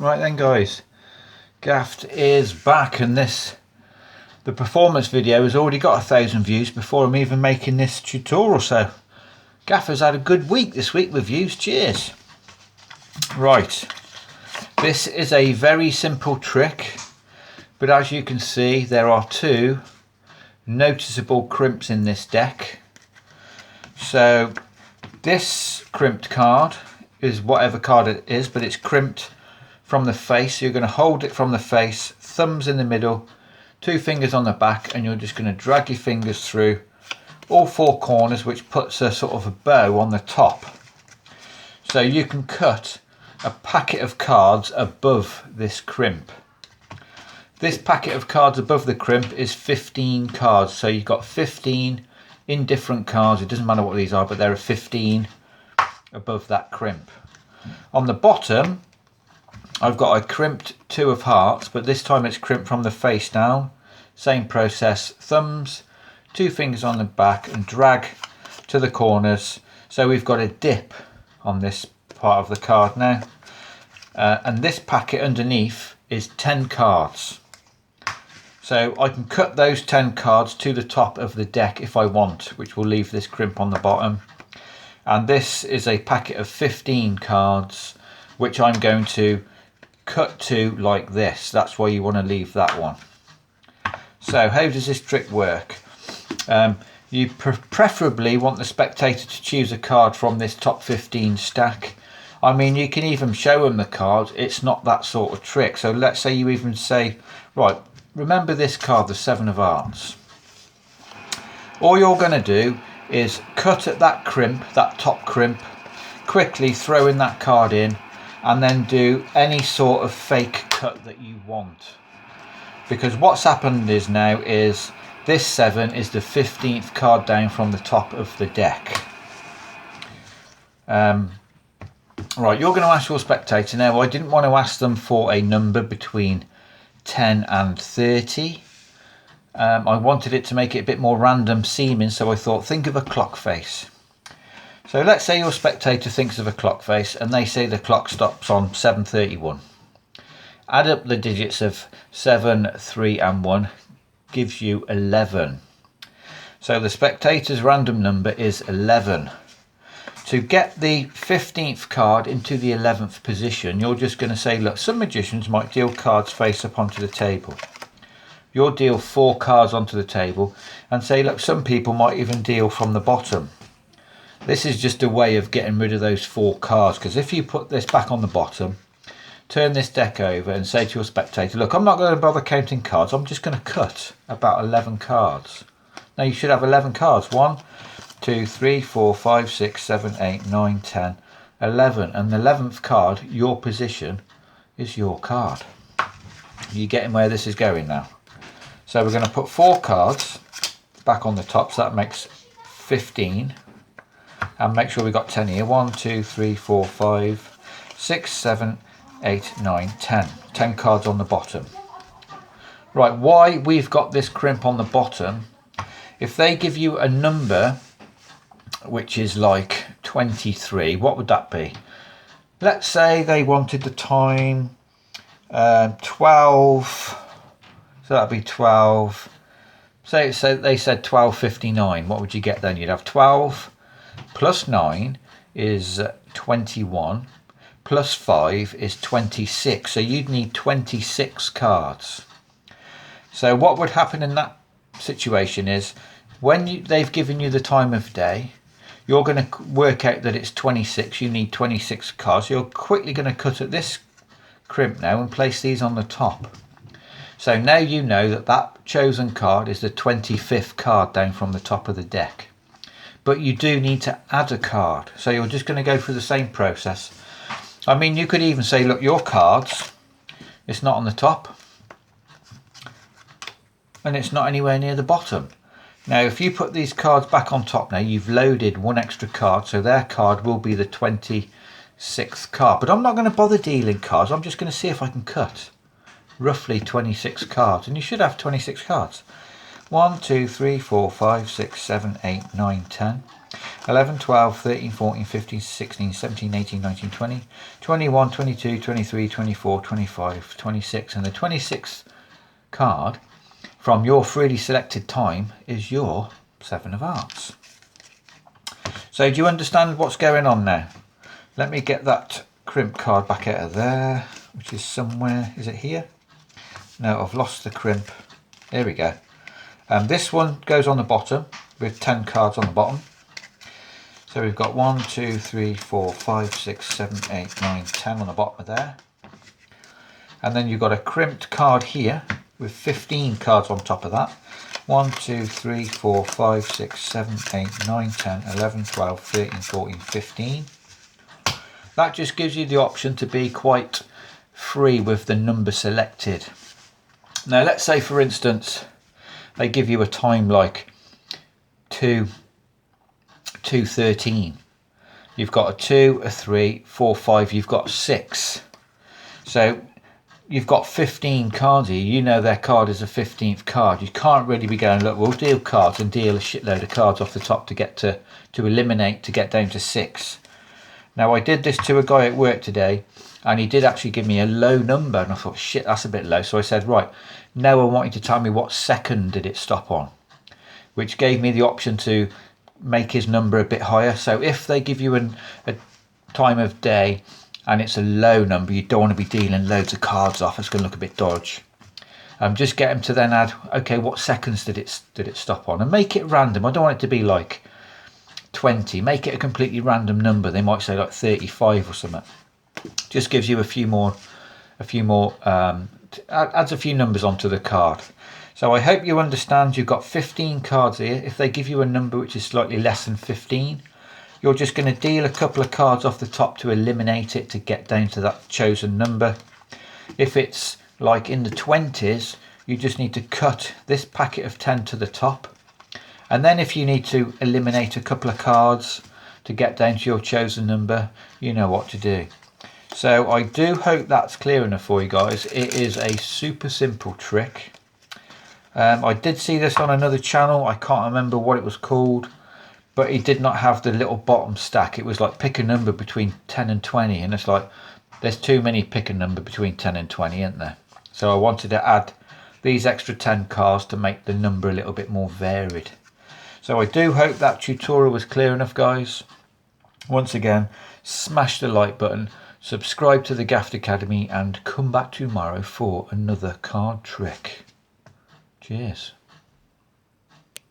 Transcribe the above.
Right then guys, Gaffed is back, and the performance video has already got 1,000 views before I'm even making this tutorial, so Gaffer's had a good week this week with views, cheers. Right, this is a very simple trick, but as you can see there are two noticeable crimps in this deck. So this crimped card is whatever card it is, but it's crimped from the face. So you're going to hold it from the face, thumbs in the middle, two fingers on the back, and you're just going to drag your fingers through all four corners, which puts a sort of a bow on the top. So you can cut a packet of cards above this crimp. This packet of cards above the crimp is 15 cards. So you've got 15 indifferent cards. It doesn't matter what these are, but there are 15 above that crimp. On the bottom, I've got a crimped 2 of hearts, but this time it's crimped from the face down. Same process, thumbs, two fingers on the back, and drag to the corners. So we've got a dip on this part of the card now. And this packet underneath is 10 cards. So I can cut those 10 cards to the top of the deck if I want, which will leave this crimp on the bottom. And this is a packet of 15 cards, which I'm going to cut to like this. That's why you want to leave that one. So how does this trick work? You preferably want the spectator to choose a card from this top 15 stack. I mean, you can even show them the card. It's not that sort of trick. So let's say you even say, right, remember this card, the 7 of hearts. All you're going to do is cut at that crimp, that top crimp, quickly throw in that card in, and then do any sort of fake cut that you want. Because what's happened is now is this 7 is the 15th card down from the top of the deck. Right, you're going to ask your spectator now. I didn't want to ask them for a number between 10 and 30. I wanted it to make it a bit more random seeming, so I thought, think of a clock face. So let's say your spectator thinks of a clock face and they say the clock stops on 7:31. Add up the digits of 7, 3 and 1 gives you 11. So the spectator's random number is 11. To get the 15th card into the 11th position, you're just going to say, look, some magicians might deal cards face up onto the table. You'll deal 4 cards onto the table and say, look, some people might even deal from the bottom. This is just a way of getting rid of those 4 cards, because if you put this back on the bottom, turn this deck over and say to your spectator, look, I'm not going to bother counting cards, I'm just going to cut about 11 cards. Now you should have 11 cards. 1, 2, 3, 4, 5, 6, 7, 8, 9, 10, 11. And the 11th card, your position, is your card. You're getting where this is going now. So we're going to put 4 cards back on the top, so that makes 15. And make sure we've got 10 here. 1, 2, 3, 4, 5, 6, 7, 8, 9, 10. 10 cards on the bottom. Right, why we've got this crimp on the bottom, if they give you a number which is like 23, what would that be? Let's say they wanted the time 12, so that'd be 12. Say they said 12:59, what would you get then? You'd have 12 plus 9 is 21, plus 5 is 26, so you'd need 26 cards. So what would happen in that situation is, when they've given you the time of day, you're going to work out that it's 26, you need 26 cards. So you're quickly going to cut at this crimp now and place these on the top. So now you know that that chosen card is the 25th card down from the top of the deck. But you do need to add a card. So you're just going to go through the same process. I mean, you could even say, look, your cards, it's not on the top. And it's not anywhere near the bottom. Now, if you put these cards back on top now, you've loaded 1 extra card. So their card will be the 26th card. But I'm not going to bother dealing cards. I'm just going to see if I can cut roughly 26 cards. And you should have 26 cards. 1, 2, 3, 4, 5, 6, 7, 8, 9, 10. 11, 12, 13, 14, 15, 16, 17, 18, 19, 20, 21, 22, 23, 24, 25, 26, and the 26th card from your freely selected time is your 7 of Hearts. So do you understand what's going on now? Let me get that crimp card back out of there, which is somewhere. Is it here? No, I've lost the crimp. There we go. This one goes on the bottom with 10 cards on the bottom. So we've got 1, 2, 3, 4, 5, 6, 7, 8, 9, 10 on the bottom of there. And then you've got a crimped card here with 15 cards on top of that. 1, 2, 3, 4, 5, 6, 7, 8, 9, 10, 11, 12, 13, 14, 15. That just gives you the option to be quite free with the number selected. Now let's say for instance they give you a time like 2:13. You've got a 2, a 3, 4, 5, you've got 6. So you've got 15 cards here. You know their card is a 15th card. You can't really be going, look, we'll deal cards and deal a shitload of cards off the top to get to eliminate to get down to 6. Now I did this to a guy at work today and he did actually give me a low number and I thought, shit, that's a bit low. So I said, right, now I want you to tell me what second did it stop on, which gave me the option to make his number a bit higher. So if they give you a time of day and it's a low number, you don't want to be dealing loads of cards off. It's going to look a bit dodgy. Just get him to then add, okay, what seconds did it stop on, and make it random. I don't want it to be like 20. Make it a completely random number. They might say like 35 or something. Just gives you a few more adds a few numbers onto the card. So I hope you understand. You've got 15 cards here. If they give you a number which is slightly less than 15, you're just going to deal a couple of cards off the top to eliminate it to get down to that chosen number. If it's like in the 20s, you just need to cut this packet of 10 to the top. And then if you need to eliminate a couple of cards to get down to your chosen number, you know what to do. So I do hope that's clear enough for you guys. It is a super simple trick. I did see this on another channel. I can't remember what it was called, but he did not have the little bottom stack. It was like pick a number between 10 and 20, and it's like there's too many pick a number between 10 and 20, isn't there? So I wanted to add these extra 10 cards to make the number a little bit more varied. So I do hope that tutorial was clear enough, guys. Once again, smash the like button, subscribe to the Gaffed Academy, and come back tomorrow for another card trick. Cheers.